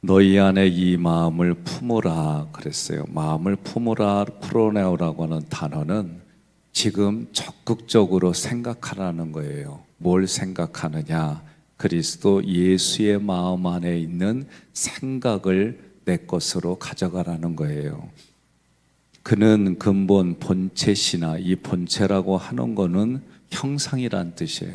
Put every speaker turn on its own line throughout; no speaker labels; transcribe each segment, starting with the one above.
너희 안에 이 마음을 품으라 그랬어요. 마음을 품으라, 풀어내오라고 하는 단어는 지금 적극적으로 생각하라는 거예요. 뭘 생각하느냐? 그리스도 예수의 마음 안에 있는 생각을 내 것으로 가져가라는 거예요. 그는 근본 본체시나, 이 본체라고 하는 거는 형상이란 뜻이에요.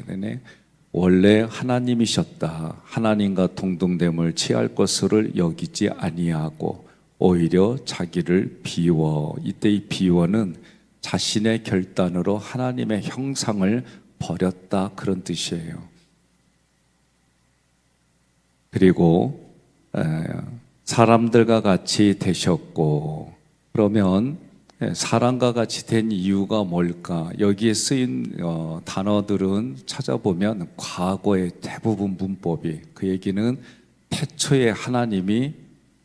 원래 하나님이셨다. 하나님과 동등됨을 취할 것을 여기지 아니하고 오히려 자기를 비워. 이때 이 비워는 자신의 결단으로 하나님의 형상을 버렸다, 그런 뜻이에요. 그리고 사람들과 같이 되셨고, 그러면 사람과 같이 된 이유가 뭘까? 여기에 쓰인 단어들은 찾아보면 과거의 대부분 문법이, 그 얘기는 태초에 하나님이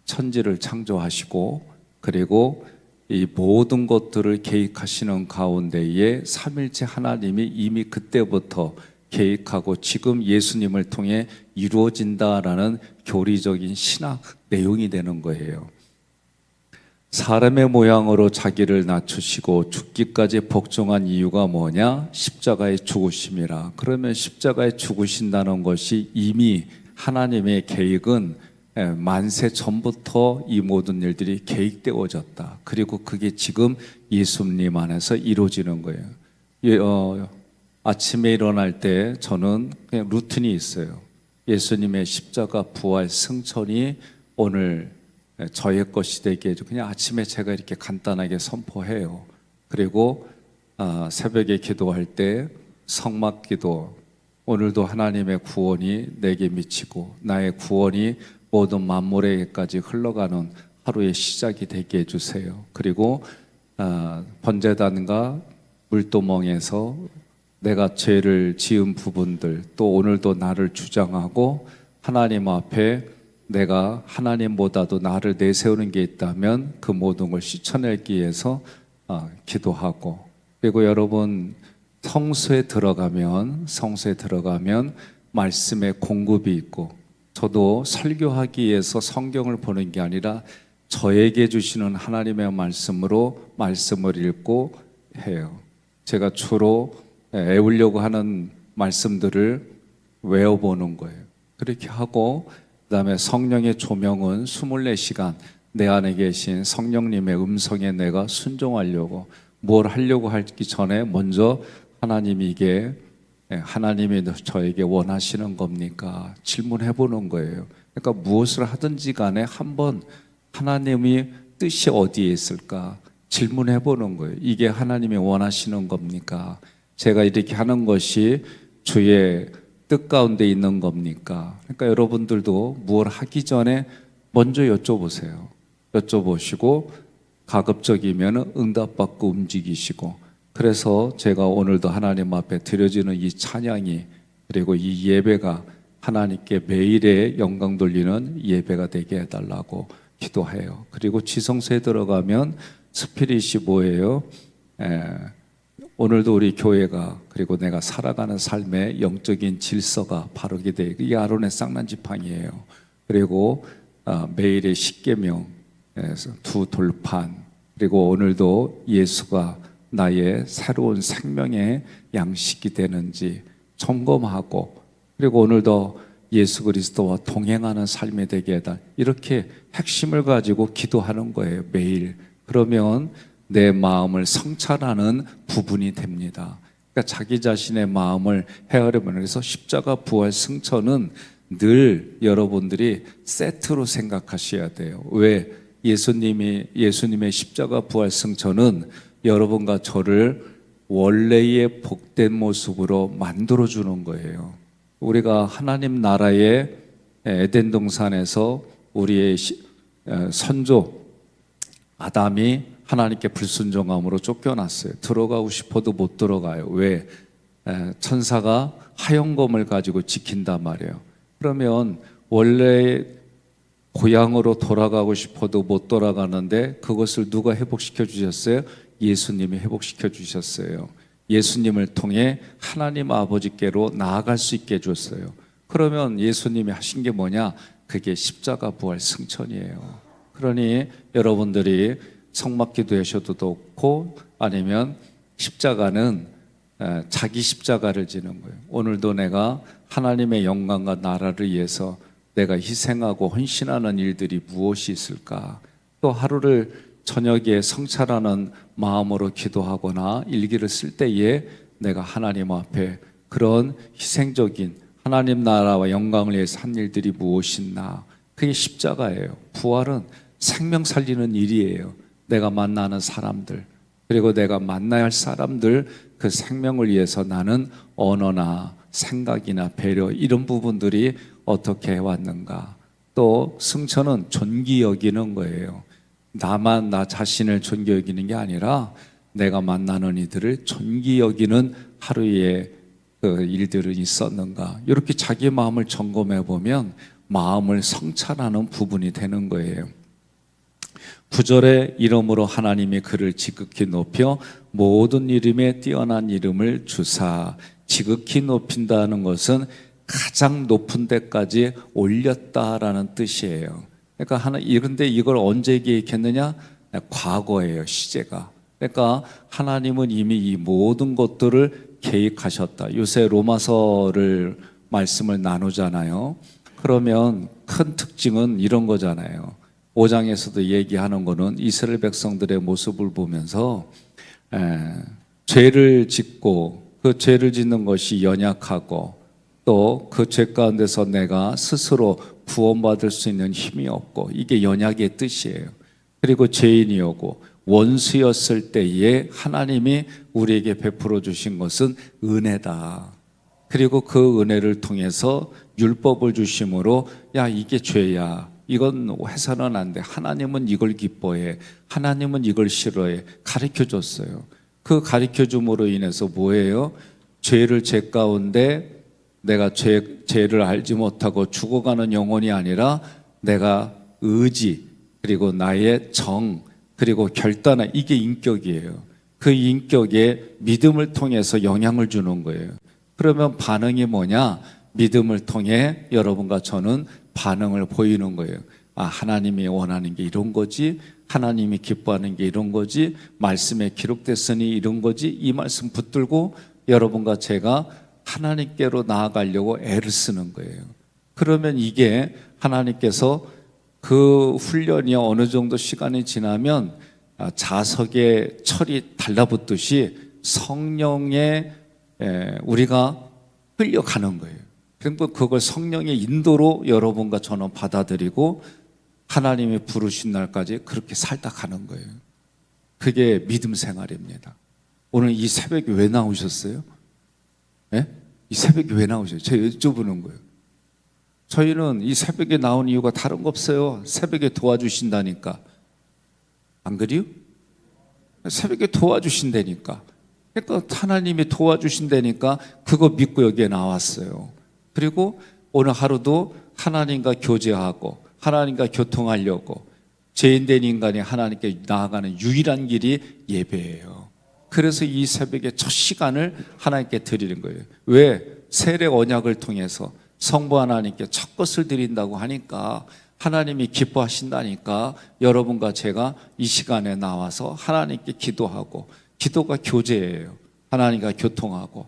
천지를 창조하시고, 그리고 이 모든 것들을 계획하시는 가운데에 삼일체 하나님이 이미 그때부터 계획하고 지금 예수님을 통해 이루어진다라는 교리적인 신학 내용이 되는 거예요. 사람의 모양으로 자기를 낮추시고 죽기까지 복종한 이유가 뭐냐? 십자가의 죽으심이라. 그러면 십자가에 죽으신다는 것이 이미 하나님의 계획은 만세 전부터 이 모든 일들이 계획되어졌다. 그리고 그게 지금 예수님 안에서 이루어지는 거예요. 아침에 일어날 때 저는 그냥 루틴이 있어요. 예수님의 십자가 부활 승천이 오늘 저의 것이 되게 해주고, 그냥 아침에 제가 이렇게 간단하게 선포해요. 그리고 새벽에 기도할 때 성막기도, 오늘도 하나님의 구원이 내게 미치고 나의 구원이 모든 만물에게까지 흘러가는 하루의 시작이 되게 해주세요. 그리고 번제단과 물도멍에서 내가 죄를 지은 부분들, 또 오늘도 나를 주장하고 하나님 앞에 내가 하나님보다도 나를 내세우는 게 있다면 그 모든 걸 씻어내기 위해서 기도하고, 그리고 여러분 성소에 들어가면 말씀의 공급이 있고, 저도 설교하기 위해서 성경을 보는 게 아니라 저에게 주시는 하나님의 말씀으로 말씀을 읽고 해요. 제가 주로 외우려고 하는 말씀들을 외워보는 거예요. 그렇게 하고, 그 다음에 성령의 조명은 24시간 내 안에 계신 성령님의 음성에 내가 순종하려고, 뭘 하려고 하기 전에 먼저 하나님이 이게 하나님이 저에게 원하시는 겁니까? 질문해 보는 거예요. 그러니까 무엇을 하든지 간에 한번 하나님이 뜻이 어디에 있을까 질문해 보는 거예요. 이게 하나님이 원하시는 겁니까? 제가 이렇게 하는 것이 주의 뜻 가운데 있는 겁니까? 그러니까 여러분들도 무엇을 하기 전에 먼저 여쭤보세요. 여쭤보시고 가급적이면 응답받고 움직이시고, 그래서 제가 오늘도 하나님 앞에 드려지는 이 찬양이, 그리고 이 예배가 하나님께 매일의 영광 돌리는 예배가 되게 해달라고 기도해요. 그리고 지성소에 들어가면 스피릿이 뭐예요? 오늘도 우리 교회가, 그리고 내가 살아가는 삶의 영적인 질서가 바르게 돼. 이게 아론의 쌍난지팡이에요. 그리고 매일의 십계명, 두 돌판, 그리고 오늘도 예수가 나의 새로운 생명의 양식이 되는지 점검하고, 그리고 오늘도 예수 그리스도와 동행하는 삶이 되게 해달, 이렇게 핵심을 가지고 기도하는 거예요, 매일. 그러면 내 마음을 성찰하는 부분이 됩니다. 그러니까 자기 자신의 마음을 헤아려보는, 그래서 십자가 부활 승천은 늘 여러분들이 세트로 생각하셔야 돼요. 왜? 예수님의 십자가 부활 승천은 여러분과 저를 원래의 복된 모습으로 만들어주는 거예요. 우리가 하나님 나라의 에덴 동산에서 우리의 선조 아담이 하나님께 불순종함으로 쫓겨났어요. 들어가고 싶어도 못 들어가요. 왜? 천사가 하영검을 가지고 지킨단 말이에요. 그러면 원래 고향으로 돌아가고 싶어도 못 돌아가는데 그것을 누가 회복시켜 주셨어요? 예수님이 회복시켜 주셨어요. 예수님을 통해 하나님 아버지께로 나아갈 수 있게 해줬어요. 그러면 예수님이 하신 게 뭐냐? 그게 십자가 부활 승천이에요. 그러니 여러분들이 성막기도 하셔도 좋고 아니면 십자가는 자기 십자가를 지는 거예요. 오늘도 내가 하나님의 영광과 나라를 위해서 내가 희생하고 헌신하는 일들이 무엇이 있을까? 또 하루를 저녁에 성찰하는 마음으로 기도하거나 일기를 쓸 때에 내가 하나님 앞에 그런 희생적인 하나님 나라와 영광을 위해서 한 일들이 무엇이나, 그게 십자가예요. 부활은 생명 살리는 일이에요. 내가 만나는 사람들, 그리고 내가 만나야 할 사람들, 그 생명을 위해서 나는 언어나 생각이나 배려, 이런 부분들이 어떻게 해왔는가. 또 승천은 존귀 여기는 거예요. 나만 나 자신을 존귀 여기는 게 아니라 내가 만나는 이들을 존귀 여기는 하루의 그 일들은 있었는가. 이렇게 자기 마음을 점검해 보면 마음을 성찰하는 부분이 되는 거예요. 9절에 이름으로 하나님이 그를 지극히 높여 모든 이름에 뛰어난 이름을 주사. 지극히 높인다는 것은 가장 높은 데까지 올렸다라는 뜻이에요. 그러니까 그런데 이걸 언제 계획했느냐? 과거예요, 시제가. 그러니까 하나님은 이미 이 모든 것들을 계획하셨다. 요새 로마서를 말씀을 나누잖아요. 그러면 큰 특징은 이런 거잖아요. 5장에서도 얘기하는 거는 이스라엘 백성들의 모습을 보면서 죄를 짓고 그 죄를 짓는 것이 연약하고 또 그 죄 가운데서 내가 스스로 구원받을 수 있는 힘이 없고, 이게 연약의 뜻이에요. 그리고 죄인이 오고 원수였을 때에 하나님이 우리에게 베풀어 주신 것은 은혜다. 그리고 그 은혜를 통해서 율법을 주심으로 야, 이게 죄야, 이건 해서는 안 돼, 하나님은 이걸 기뻐해, 하나님은 이걸 싫어해, 가르쳐 줬어요. 그 가르쳐 줌으로 인해서 뭐예요? 죄를 죄 가운데 내가 죄를 알지 못하고 죽어가는 영혼이 아니라 내가 의지, 그리고 나의 정, 그리고 결단한, 이게 인격이에요. 그 인격에 믿음을 통해서 영향을 주는 거예요. 그러면 반응이 뭐냐? 믿음을 통해 여러분과 저는 반응을 보이는 거예요. 아, 하나님이 원하는 게 이런 거지, 하나님이 기뻐하는 게 이런 거지, 말씀에 기록됐으니 이런 거지, 이 말씀 붙들고 여러분과 제가 하나님께로 나아가려고 애를 쓰는 거예요. 그러면 이게 하나님께서 그 훈련이 어느 정도 시간이 지나면 자석의 철이 달라붙듯이 성령에 우리가 끌려가는 거예요. 그러니까 그걸 성령의 인도로 여러분과 저는 받아들이고 하나님이 부르신 날까지 그렇게 살다 가는 거예요. 그게 믿음 생활입니다. 오늘 이 새벽에 왜 나오셨어요? 예? 이 새벽에 왜 나오셨어요? 제가 여쭤보는 거예요. 저희는 이 새벽에 나온 이유가 다른 거 없어요. 새벽에 도와주신다니까. 안 그래요? 새벽에 도와주신다니까. 그러니까 하나님이 도와주신다니까 그거 믿고 여기에 나왔어요. 그리고 오늘 하루도 하나님과 교제하고 하나님과 교통하려고, 죄인된 인간이 하나님께 나아가는 유일한 길이 예배예요. 그래서 이 새벽에 첫 시간을 하나님께 드리는 거예요. 왜? 세례 언약을 통해서 성부 하나님께 첫 것을 드린다고 하니까, 하나님이 기뻐하신다니까 여러분과 제가 이 시간에 나와서 하나님께 기도하고, 기도가 교제예요. 하나님과 교통하고,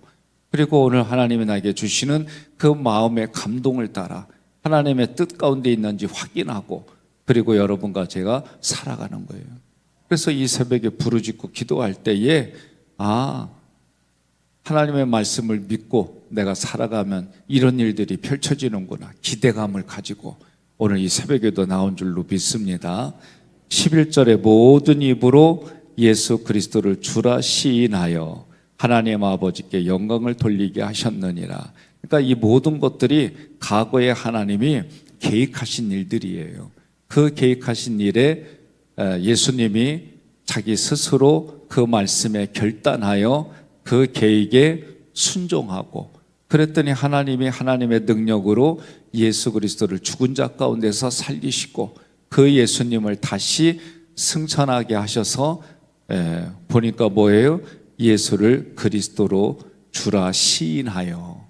그리고 오늘 하나님이 나에게 주시는 그 마음의 감동을 따라 하나님의 뜻 가운데 있는지 확인하고, 그리고 여러분과 제가 살아가는 거예요. 그래서 이 새벽에 부르짖고 기도할 때에 하나님의 말씀을 믿고 내가 살아가면 이런 일들이 펼쳐지는구나, 기대감을 가지고 오늘 이 새벽에도 나온 줄로 믿습니다. 11절에 모든 입으로 예수 그리스도를 주라 시인하여 하나님 아버지께 영광을 돌리게 하셨느니라. 그러니까 이 모든 것들이 과거에 하나님이 계획하신 일들이에요. 그 계획하신 일에 예수님이 자기 스스로 그 말씀에 결단하여 그 계획에 순종하고, 그랬더니 하나님이 하나님의 능력으로 예수 그리스도를 죽은 자 가운데서 살리시고 그 예수님을 다시 승천하게 하셔서 보니까 뭐예요? 예수를 그리스도로 주라 시인하여,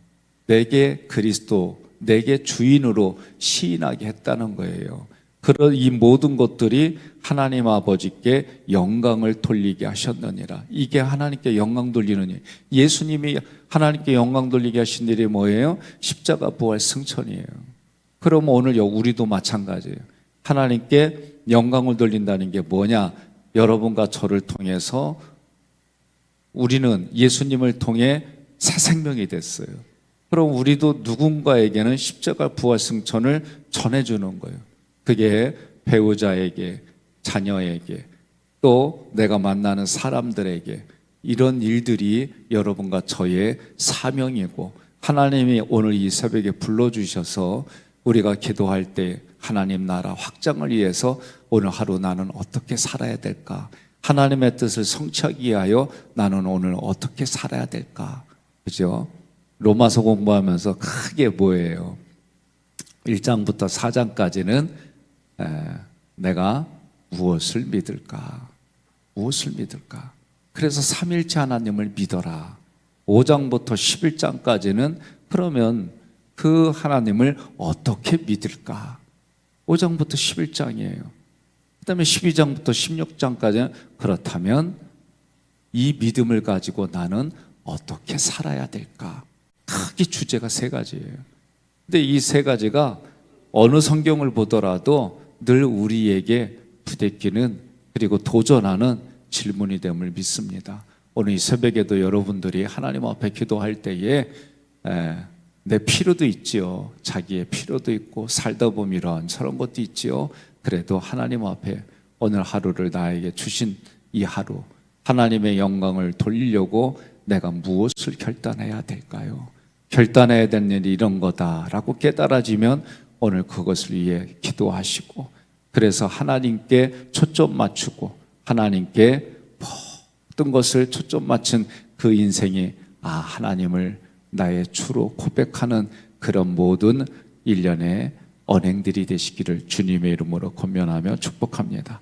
내게 그리스도, 내게 주인으로 시인하게 했다는 거예요. 그런 이 모든 것들이 하나님 아버지께 영광을 돌리게 하셨느니라. 이게 하나님께 영광 돌리는 일. 예수님이 하나님께 영광 돌리게 하신 일이 뭐예요? 십자가 부활 승천이에요. 그럼 오늘 우리도 마찬가지예요. 하나님께 영광을 돌린다는 게 뭐냐? 여러분과 저를 통해서 우리는 예수님을 통해 새 생명이 됐어요. 그럼 우리도 누군가에게는 십자가 부활 승천을 전해주는 거예요. 그게 배우자에게, 자녀에게, 또 내가 만나는 사람들에게, 이런 일들이 여러분과 저의 사명이고, 하나님이 오늘 이 새벽에 불러주셔서 우리가 기도할 때 하나님 나라 확장을 위해서 오늘 하루 나는 어떻게 살아야 될까? 하나님의 뜻을 성취하기 위하여 나는 오늘 어떻게 살아야 될까? 그죠? 로마서 공부하면서 크게 뭐예요? 1장부터 4장까지는 내가 무엇을 믿을까? 무엇을 믿을까? 그래서 삼일체 하나님을 믿어라. 5장부터 11장까지는 그러면 그 하나님을 어떻게 믿을까? 5장부터 11장이에요. 그 다음에 12장부터 16장까지는 그렇다면 이 믿음을 가지고 나는 어떻게 살아야 될까? 크게 주제가 세 가지예요. 근데 이 세 가지가 어느 성경을 보더라도 늘 우리에게 부대끼는 그리고 도전하는 질문이 됨을 믿습니다. 오늘 이 새벽에도 여러분들이 하나님 앞에 기도할 때에 내 필요도 있지요. 자기의 필요도 있고 살다 보면 이런 저런 것도 있지요. 그래도 하나님 앞에 오늘 하루를 나에게 주신 이 하루, 하나님의 영광을 돌리려고 내가 무엇을 결단해야 될까요? 결단해야 되는 일이 이런 거다라고 깨달아지면 오늘 그것을 위해 기도하시고, 그래서 하나님께 초점 맞추고 하나님께 모든 것을 초점 맞춘 그 인생이 하나님을 나의 주로 고백하는 그런 모든 일련의 언행들이 되시기를 주님의 이름으로 권면하며 축복합니다.